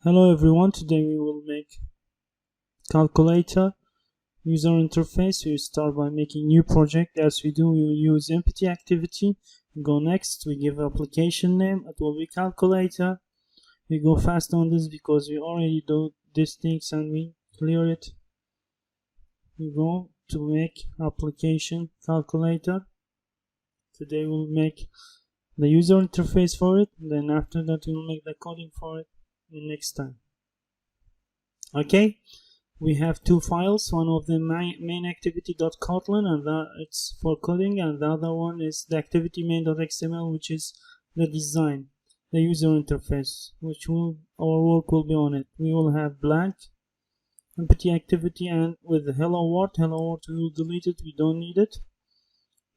Hello everyone, today we will make calculator user interface. We start by making new project. As we do, we will use empty activity. We go next, we give application name, it will be calculator. We go fast on this because we already do these things and we clear it. We go to make application calculator. Today we'll make the user interface for it, then after that we'll make the coding for it the next time. Okay, we have two files. One of them main activity.kotlin, and it's for coding, and the other one is the activity main.xml, which is the design, the user interface, our work will be on it. We will have blank empty activity, and with the hello world we will delete it, we don't need it.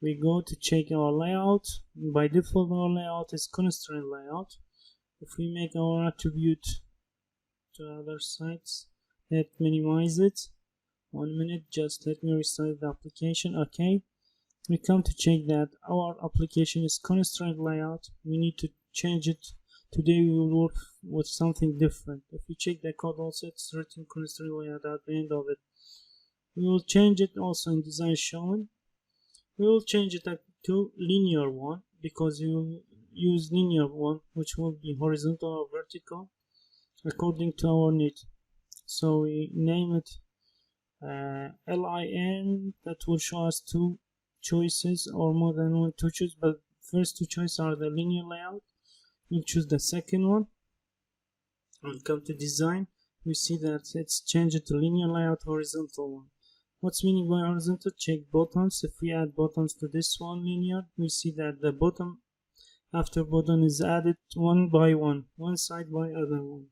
We go to check our layout. By default our layout is constraint layout. If we make our attribute to other sites, let's minimize it. 1 minute, just let me restart the application. Okay, we come to check that our application is constraint layout. We need to change it. Today we will work with something different. If we check the code, also it's written constraint layout at the end of it. We will change it also in design shown. We will change it to linear one because we will use linear one, which will be horizontal or vertical according to our need. So we name it LIN. That will show us two choices or more than one to choose, but first two choices are the linear layout. We'll choose the second one and come to design. We see that it's changed to linear layout horizontal one. What's meaning by horizontal? Check buttons. If we add buttons to this one linear, we see that the bottom after button is added one by one side by other one.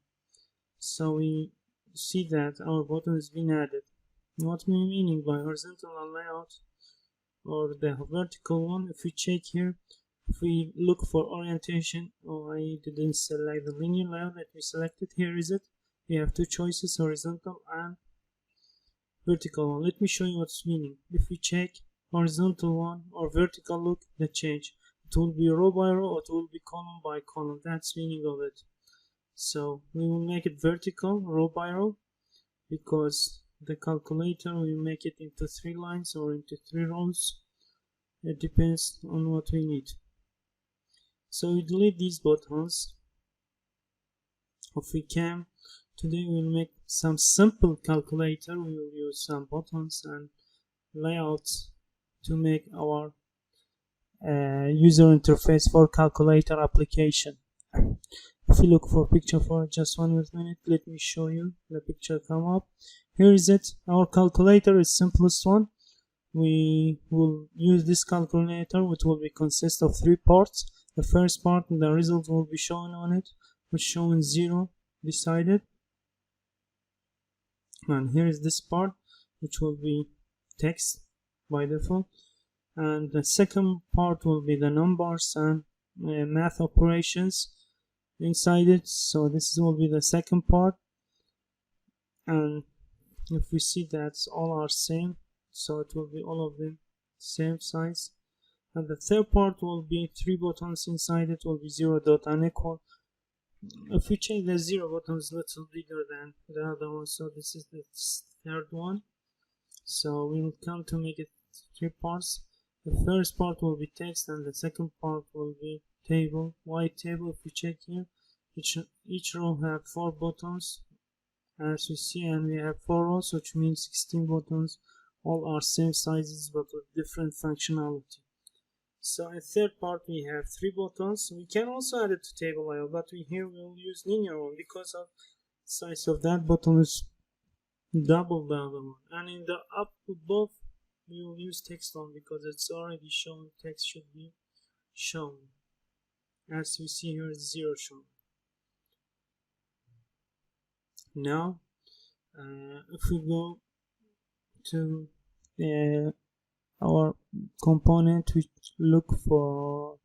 So we see that our button has been added. What meaning by horizontal layout or the vertical one? If we check here, if we look for orientation, I didn't select the linear layout, let me select it. Here is it. We have two choices, horizontal and vertical one. Let me show you what's meaning. If we check horizontal one or vertical, look the change. It will be row by row, it will be column by column. That's meaning of it. So we will make it vertical, row by row, because the calculator will make it into 3 lines or into 3 rows. It depends on what we need. So we delete these buttons. If we can, today we will make some simple calculator. We will use some buttons and layouts to make our user interface for calculator application. If you look for picture for just 1 minute, let me show you the picture come up. Here is it. Our calculator is simplest one. We will use this calculator, which will be consist of 3 parts. The first part, the result will be shown on it, which showing 0 decided. And here is this part, which will be text by default. And the second part will be the numbers and math operations inside it. So this will be the second part, and if we see that all are same, so it will be all of them same size. And the third part will be 3 buttons inside it, will be 0 dot and equal. If we check, the 0 button is a little bigger than the other one, so this is the third one. So we will come to make it 3 parts. The first part will be text and the second part will be table, white table. If we check here, each row have 4 buttons as we see, and we have 4 rows, which means 16 buttons. All are same sizes but with different functionality. So in third part we have 3 buttons. We can also add it to table layout, but here we will use linear one because of size of that button is double the other one. And in the up above we will use text one because it's already shown. Text should be shown. As we see here, it's 0 shown. Now if we go to our component, we look for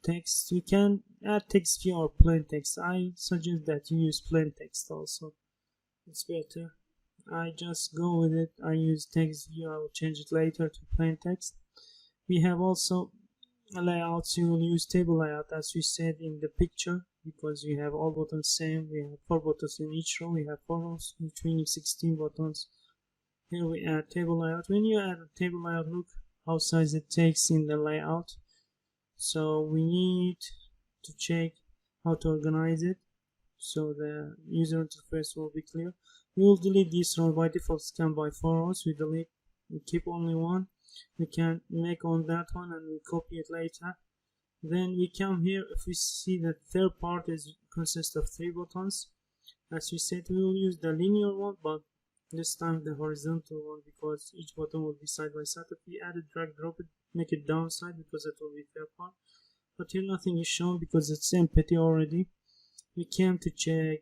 text. We can add text view or plain text. I suggest that you use plain text also, it's better. I just go with it. I use text view. I will change it later to plain text. We have also layouts. You will use table layout as we said in the picture. because we have all buttons same. We have 4 buttons in each row. We have 4 rows, which means 16 buttons. Here we add table layout. When you add a table layout, look how size it takes in the layout. So we need to check how to organize it so the user interface will be clear. We will delete this row. By default scan by 4 rows. We keep only one. We can make on that one and we copy it later. Then we come here. If we see the third part consists of 3 buttons, as we said, we will use the linear one, but this time the horizontal one, because each button will be side by side. If we add it, drag drop it, make it downside, because it will be third part. But here nothing is shown because it's empty already. We came to check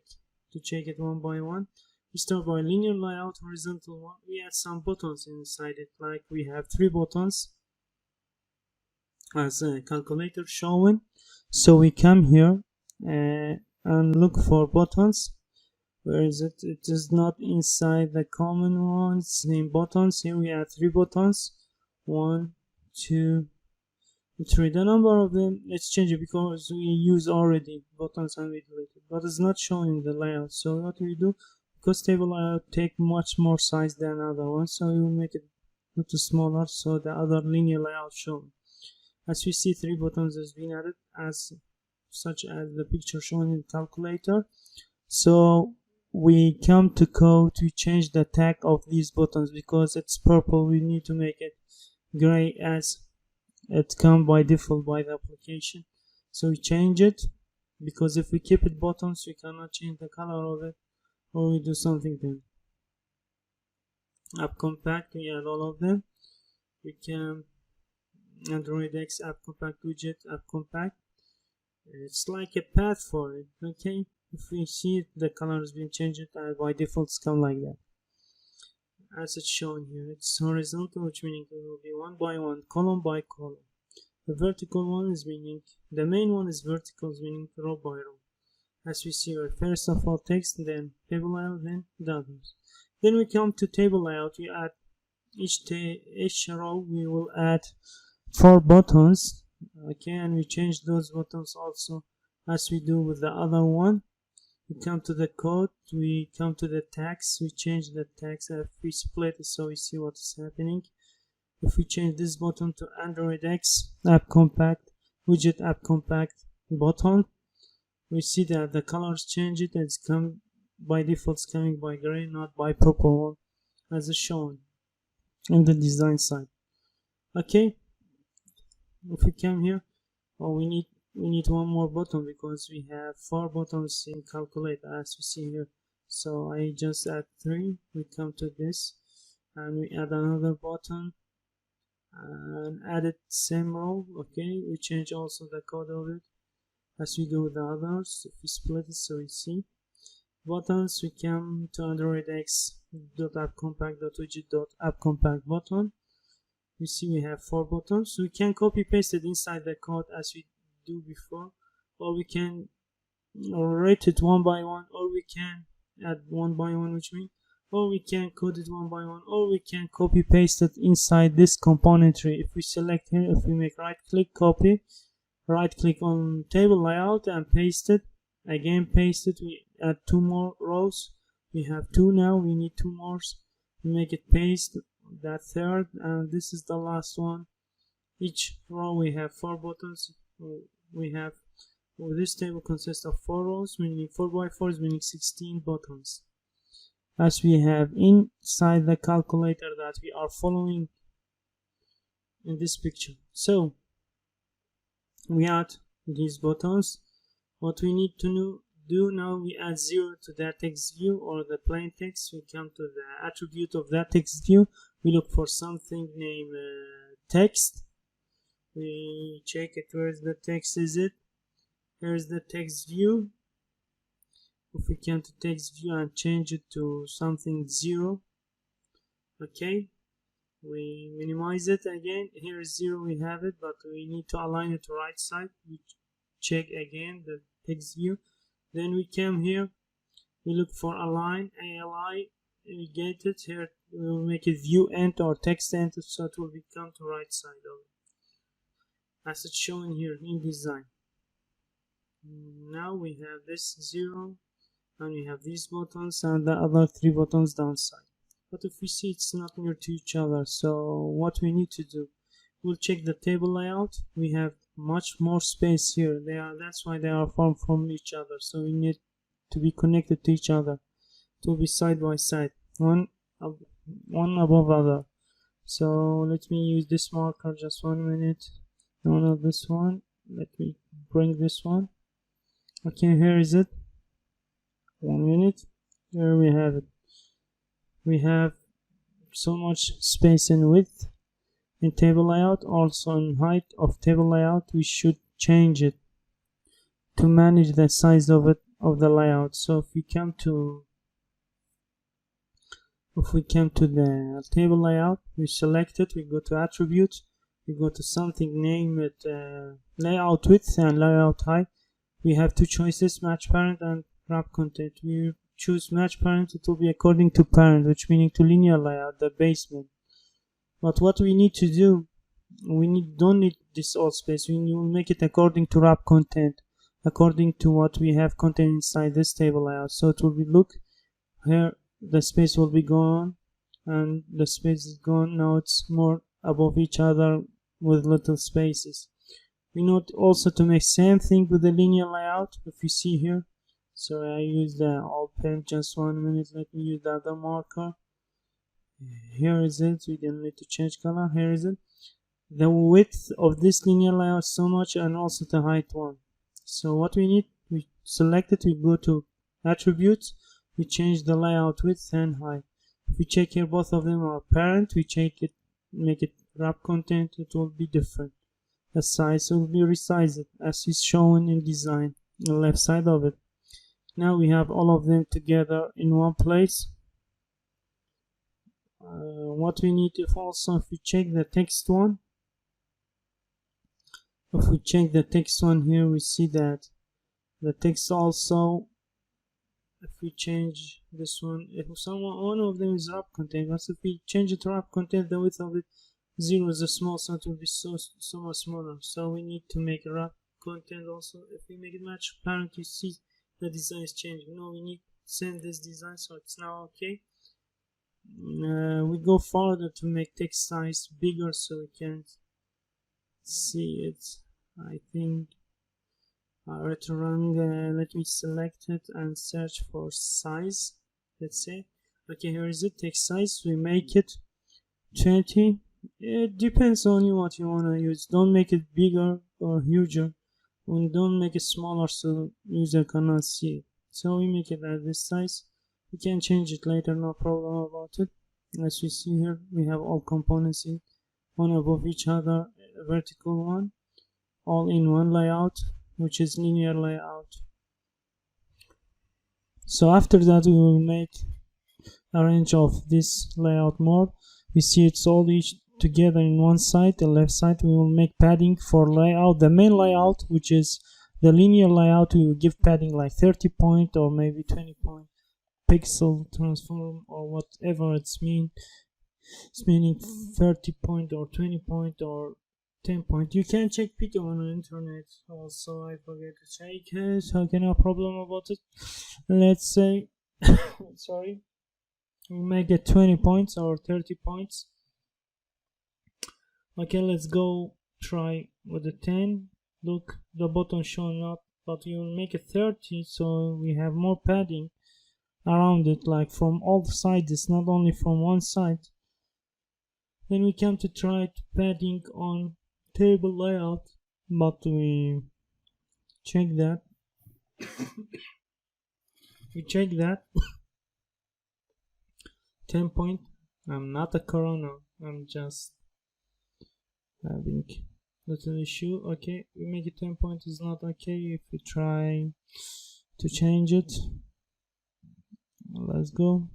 it one by one. We start by linear layout, horizontal one. We add some buttons inside it, like we have 3 buttons as a calculator showing. So we come here and look for buttons. Where is it? It is not inside the common ones. In buttons, here we have 3 buttons. 1, 2, 3. The number of them, let's change it because we use already buttons and we delete it, but it's not showing in the layout. So what we do, because table layout take much more size than other ones, so we will make it a little smaller so the other linear layout shown. As we see, 3 buttons has been added, as such as the picture shown in the calculator. So we come to code to change the tag of these buttons because it's purple. We need to make it gray as it comes by default by the application. So we change it, because if we keep it buttons, we cannot change the color of it, or we do something then. App compact, we add all of them. We can Android X app compact widget, app compact. It's like a path for it. Okay, if we see it, the color has been changed, by default it's come like that. As it's shown here, it's horizontal, which meaning it will be one by one, column by column. The vertical one is meaning the main one is vertical, meaning row by row. As we see, first of all text, then table layout, then the others. Then we come to table layout. We add each row. We will add 4 buttons. Okay, and we change those buttons also, as we do with the other one. We come to the code, we come to the tags, we change the tags. If we split it so we see what is happening. If we change this button to Android X app compact widget app compact button, we see that the colors change it. It's come by default, it's coming by gray, not by purple as is shown in the design side. Okay, if we come here, we need one more button because we have 4 buttons in calculator, as we see here. So I just add 3. We come to this and we add another button and add it same row. Okay, we change also the code of it as we do with the others. If we split it so we see buttons, we come to Android X .app compact .widget .app compact button. We see we have 4 buttons. We can copy paste it inside the code as we do before, or we can write it one by one, or we can add one by one, which means, or we can code it one by one, or we can copy paste it inside this componentry. If we select here, if we make right click, copy, right click on table layout and paste it, again paste it, we add 2 more rows. We have 2 now, we need 2 more. We make it paste that third, and this is the last one. Each row we have 4 buttons. This table consists of 4 rows, meaning 4 by 4 is meaning 16 buttons, as we have inside the calculator that we are following in this picture. So we add these buttons. What we need to do now, we add 0 to that text view or the plain text. We come to the attribute of that text view. We look for something named text. We check it, where's the text, is it? Here's the text view. If we come to text view and change it to something 0, okay, we minimize it again. Here is 0, we have it, but we need to align it to right side. We check again the text view. Then we come here, we look for align, ALI, we get it. Here we will make it view end or text end, so it will become to right side of it, as it's shown here in design. Now we have this 0, and we have these buttons and the other 3 buttons downside. But if we see it's not near to each other, so what we need to do, we'll check the table layout. We have much more space here. That's why they are far from each other, so we need to be connected to each other, to be side by side, one above other. So let me use this marker, just 1 minute. No, not this one. Let me bring this one. Okay, here is it. 1 minute. There we have it. We have so much space in width in table layout. Also in height of table layout, we should change it to manage the size of it, of the layout. So if we come to the table layout, we select it, we go to attributes, we go to something, name it layout width and layout height. We have 2 choices, match parent and wrap content. We choose match parent, it will be according to parent, which meaning to linear layout, the basement. But what we need to do, don't need this all space, we will make it according to wrap content, according to what we have content inside this table layout. So it will be, look here, the space will be gone and the space is gone. Now it's more above each other with little spaces. We need also to make same thing with the linear layout. If you see here, sorry, I used the alt pen, just 1 minute. Let me use the other marker. Here is it. We don't need to change color. Here is it. The width of this linear layout so much, and also the height one. So what we need, we select it, we go to attributes, we change the layout width and height. If we check here, both of them are parent, we check it, make it wrap content, it will be different. The size will be resized as is shown in design on the left side of it. Now we have all of them together in one place. What we need, if we check the text one, if we check the text one here, we see that the text also, if we change this one, if one of them is wrap content, but if we change it to wrap content, the width of it 0 is a small, so it will be so much smaller. So we need to make a wrap content also. If we make it match parent, you see the design is changing. No, we need to send this design, so it's now okay. We go further to make text size bigger so we can see it. I think I read wrong. Let me select it and search for size. Let's say, okay, here is it, text size. We make it 20. It depends on you what you want to use. Don't make it bigger or huger, and don't make it smaller so user cannot see it. So we make it at this size. We can change it later, no problem about it. As you see here, we have all components in one above each other, a vertical one, all in one layout, which is linear layout. So after that, we will make a range of this layout mode. We see it's all each together in one side. The left side, we will make padding for layout. The main layout, which is the linear layout, we will give padding like 30 point or maybe 20 point pixel transform or whatever it's mean. It's meaning 30 point or 20 point or 10 point. You can check it on the internet. Also, I forget to check it. Okay, no problem about it. Let's say, sorry, we make it 20 points or 30 points. Okay, let's go try with the 10. Look, the button showing up, but we will make it 30 so we have more padding around it, like from all sides, it's not only from one side. Then we come to try to padding on table layout, but we check that. We check that 10 point. I'm not a corona, I'm just having little issue. Okay, we make it 10 point is not okay. If we try to change it, let's go.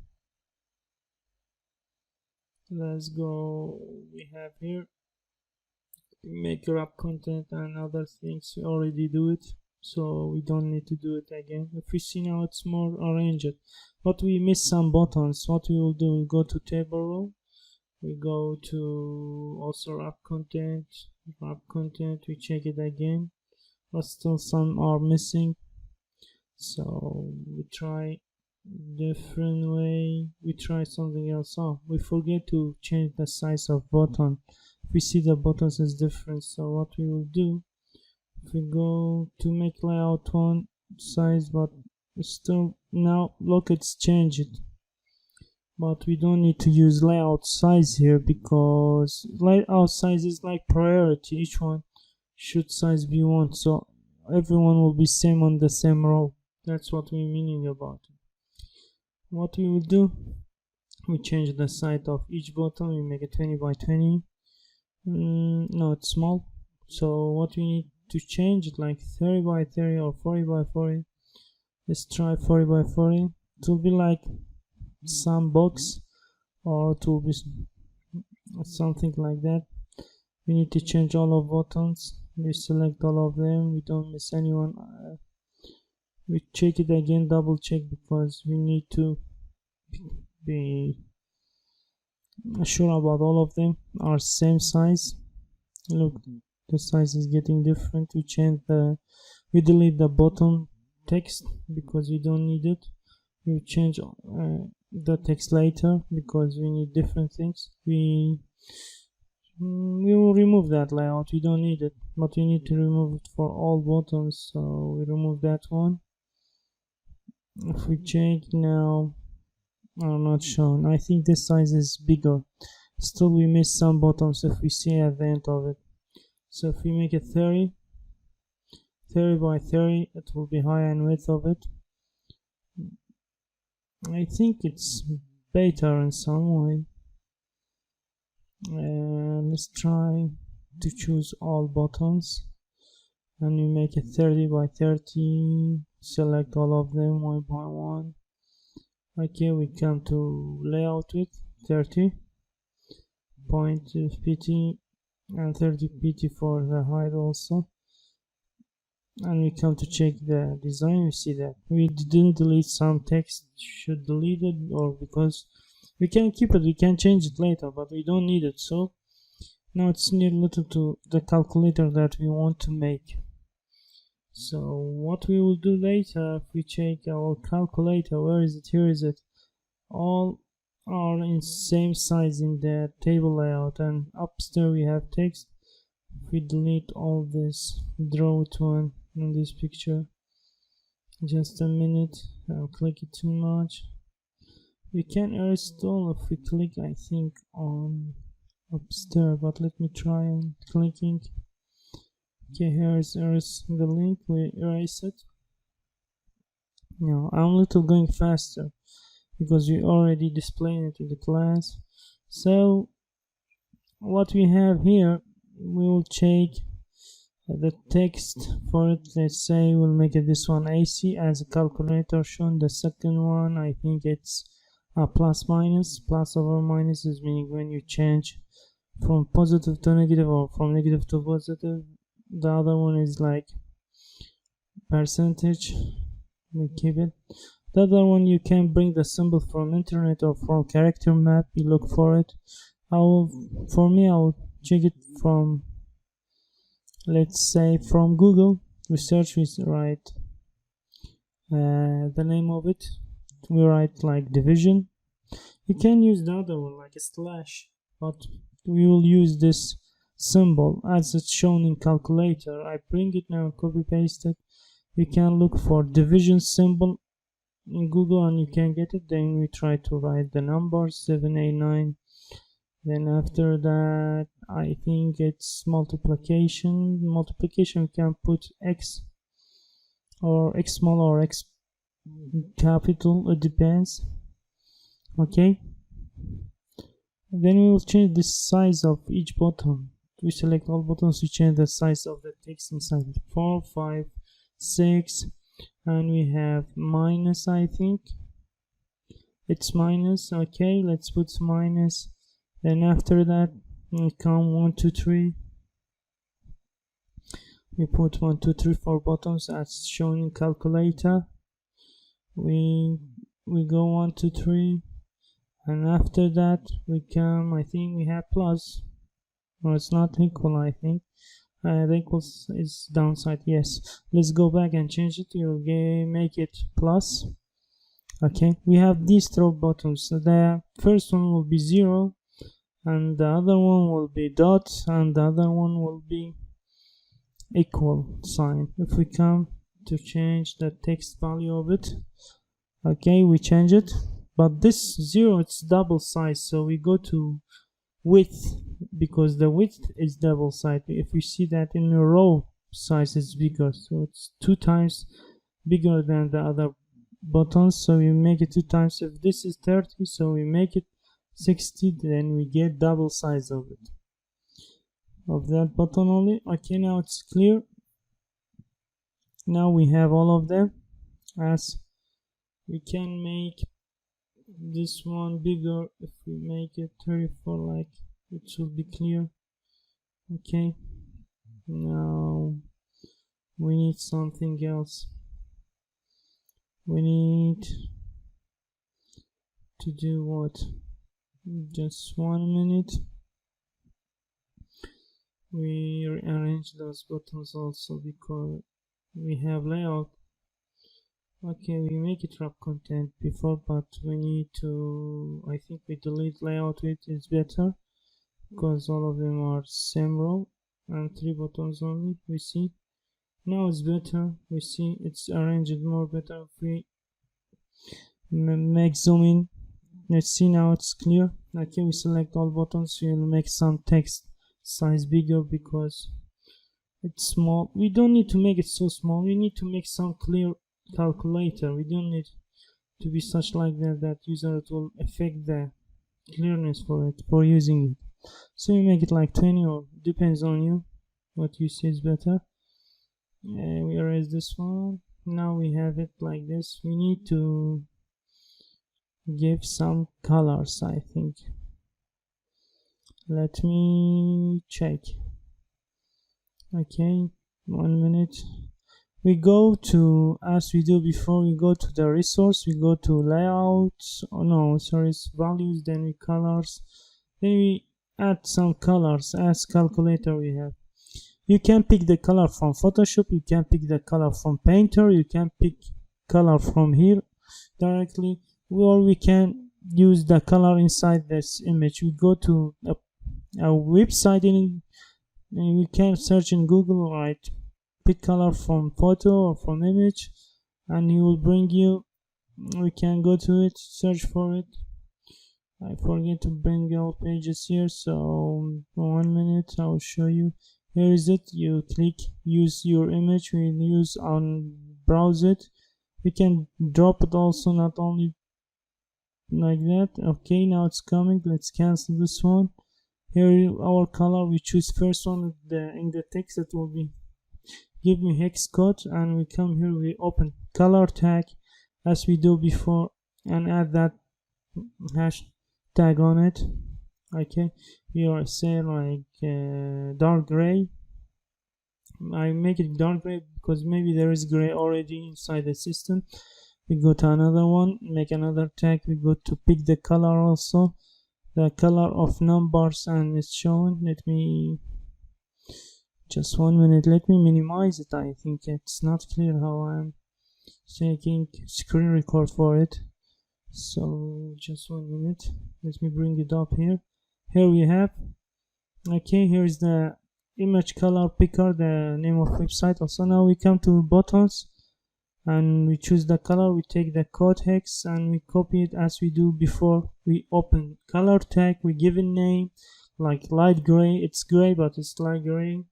We have here, we make wrap content and other things. We already do it, so we don't need to do it again. If we see now, it's more arranged, but we miss some buttons. What we will do, we go to table row, we go to also wrap content, we check it again. but still some are missing. So we try different way, we try something else. Oh, we forget to change the size of button. We see the buttons is different, so what we will do, if we go to make layout one size, but still now look, it's changed, but we don't need to use layout size here because layout size is like priority. Each one should size be one, so everyone will be same on the same row. That's what we're meaning about it. What we will do, we change the size of each button. We make it 20 by 20. No, it's small, so what we need to change it like 30 by 30 or 40 by 40. Let's try 40 by 40. It will be like some box, or it will be something like that. We need to change all of buttons. We select all of them, we don't miss anyone. We check it again, double check, because we need to be sure about all of them are same size. Look, the size is getting different. We delete the button text because we don't need it. We change the text later because we need different things. We will remove that layout, we don't need it, but we need to remove it for all buttons, so we remove that one. If we check now, are not shown. I think this size is bigger. Still we miss some buttons if we see at the end of it. So if we make it 30 by 30, it will be higher in width of it. I think it's better in some way. Let's try to choose all buttons, and we make it 30 by 30. Select all of them one by one. Okay, we come to layout with 30 point pt and 30 pt for the height also, and we come to check the design. We see that we didn't delete some text, should delete it, or because we can keep it, we can change it later, but we don't need it. So now it's near little to the calculator that we want to make. So what we will do later, if we check our calculator, where is it? Here is it. All are in same size in the table layout, and upstairs we have text. If we delete all this, draw it one in this picture. Just a minute, I'll click it too much. We can erase it all if we click, I think, on upstairs, but let me try on clicking. Okay, here is erase the link, we erase it. Now I'm a little going faster because we already displayed it in the class. So what we have here, we will check the text for it. Let's say we'll make it this one AC as a calculator shown. The second one, I think it's plus minus. Plus over minus is meaning when you change from positive to negative or from negative to positive. The other one is like percentage. We keep it. The other one, you can bring the symbol from internet or from character map. You look for it. For me, I will check it from, let's say, from Google. We search, we write the name of it. We write like division. You can use the other one like a slash, but we will use this symbol as it's shown in calculator. I bring it now, copy paste it. You can look for division symbol in Google and you can get it. Then we try to write the numbers 789. Then after that, I think it's multiplication. Multiplication, we can put X or X small or X capital, it depends. Okay, then we will change the size of each button. We select all buttons, we change the size of the text inside. 4, 5, 6, and we have minus, I think it's minus. Okay, let's put minus. Then after that we come 1, 2, 3. We put 1, 2, 3, 4 buttons as shown in calculator. We go 1, 2, 3, and after that we come, I think we have plus, or it's not equal, I think The equals is downside, yes. Let's go back and change it. You'll make it plus. Okay, we have these throw buttons. So the first one will be 0, and the other one will be dot, and the other one will be equal sign. If we come to change the text value of it, okay, we change it, but this 0, it's double size, so we go to width, because the width is double sided. If we see that in a row, size is bigger, so it's 2 times bigger than the other buttons, so we make it 2 times. If this is 30, so we make it 60, then we get double size of it, of that button only. Okay, now it's clear. Now we have all of them. As we can make this one bigger, if we make it 34, like, it should be clear. Okay, now we need something else. We need to do what? Just 1 minute. We rearrange those buttons also, because we have layout. Okay, we make it wrap content before, but we need to, I think we delete layout width is better, because all of them are same row and 3 buttons only. We see now it's better. We see it's arranged more better. If we make zoom in, let's see, now it's clear. Okay, we select all buttons. We'll make some text size bigger because it's small. We don't need to make it so small. We need to make some clear calculator. We don't need to be such like that user, it will affect the clearness for it, for using it. So you make it like 20, or depends on you what you see is better. We erase this one. Now we have it like this. We need to give some colors, I think. Let me check. Okay, 1 minute. We go to, as we do before, we go to the resource, we go to layout, oh no, sorry, it's values, then we colors, then we add some colors. As calculator we have, you can pick the color from Photoshop, you can pick the color from Painter, you can pick color from here directly, or we can use the color inside this image. We go to a website, and you can search in Google, right, pick color from photo or from image, and he will bring you, we can go to it, search for it. I forget to bring all pages here, so 1 minute, I will show you. Here is it. You click use your image, we use on browse it. We can drop it also, not only like that. Okay, now it's coming. Let's cancel this one. Here our color, we choose first one in the text, that will be give me hex code, and we come here, we open color tag as we do before, and add that hashtag on it. Okay, we are say like dark gray. I make it dark gray because maybe there is gray already inside the system. We go to another one, make another tag, we go to pick the color also, the color of numbers, and it's shown. Let me just 1 minute, let me minimize it. I think it's not clear how I'm taking screen record for it, so just 1 minute, let me bring it up here. Here we have, okay, here is the image color picker, the name of website also. Now we come to buttons and we choose the color, we take the code hex and we copy it as we do before. We open color tag, we give a name like light gray. It's gray, but it's light gray.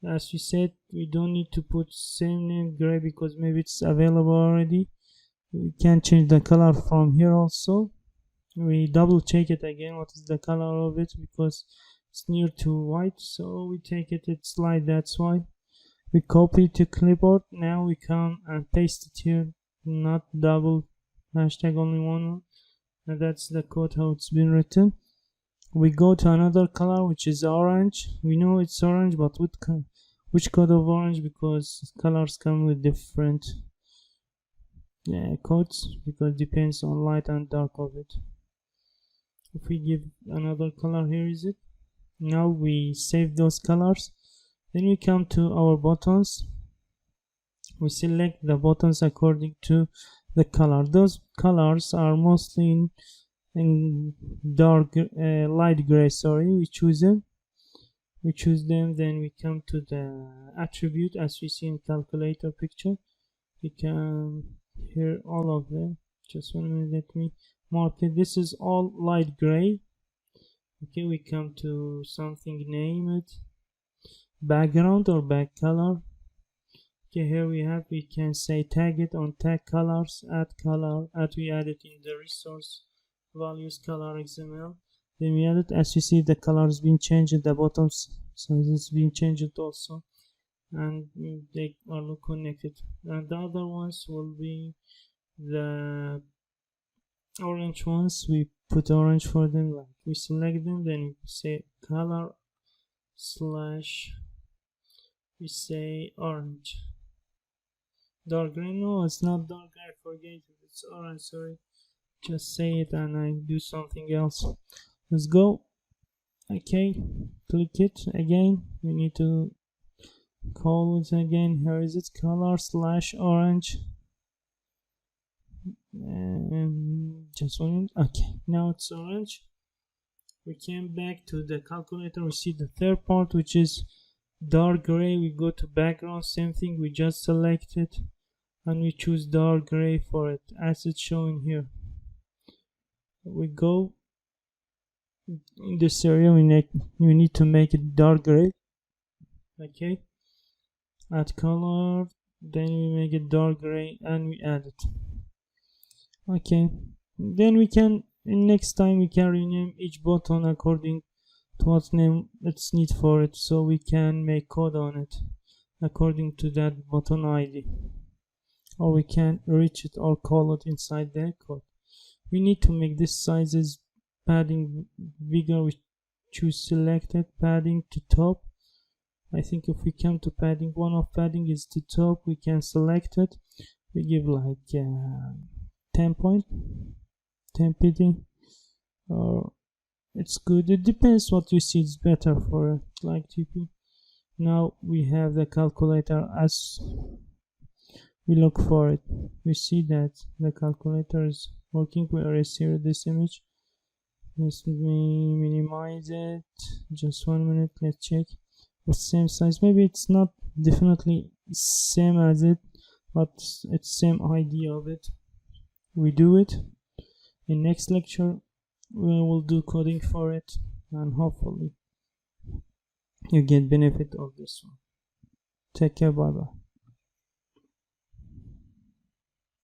As we said, we don't need to put same name gray because maybe it's available already. We can change the color from here also. We double check it again, what is the color of it, because it's near to white, so we take it, it's light, that's why. We copy it to clipboard. Now we come and paste it here, not double hashtag, only one, and that's the code how it's been written. We go to another color, which is orange. We know it's orange, but which code of orange, because colors come with different codes, because it depends on light and dark of it. If we give another color, here is it. Now we save those colors. Then we come to our buttons. We select the buttons according to the color. Those colors are mostly in dark light gray. We choose them. Then we come to the attribute. As we see in calculator picture, we can hear all of them. Just 1 minute, let me mark it. This is all light gray. Okay, we come to something, name it background or back color. Okay, here we can say tag it on tag colors, add color, we add it in the resource values color XML. Then we add it. As you see, the color has been changed, the bottoms size has been changed also, and they are not connected. And the other ones will be the orange ones. We put orange for them, like we select them, then we say color slash, we say orange. Dark green, no, it's not dark, I forget it, it's orange, sorry. Just say it and I do something else. Let's go. Okay, click it again. We need to call it again. Here is it, color slash orange. And just 1 minute. Okay, now it's orange. We came back to the calculator. We see the third part, which is dark gray. We go to background, same thing, we just select it and we choose dark gray for it as it's showing here. We go in this area, we need to make it dark gray. Okay, add color, then we make it dark gray and we add it. Okay, then we can, next time we can rename each button according to what name it's need for it, so we can make code on it according to that button ID, or we can reach it or call it inside the code. We need to make this sizes padding bigger. We choose selected padding to top. I think if we come to padding, one of padding is to top, we can select it. We give like 10 pd, or it's good, it depends what you see is better for it, like TP. Now we have the calculator. As we look for it, we see that the calculator is working. We erase here this image. Let me minimize it, just 1 minute, let's check. The same size, maybe it's not definitely same as it, but it's same idea of it. We do it in next lecture. We will do coding for it, and hopefully you get benefit of this one. Take care, bye bye.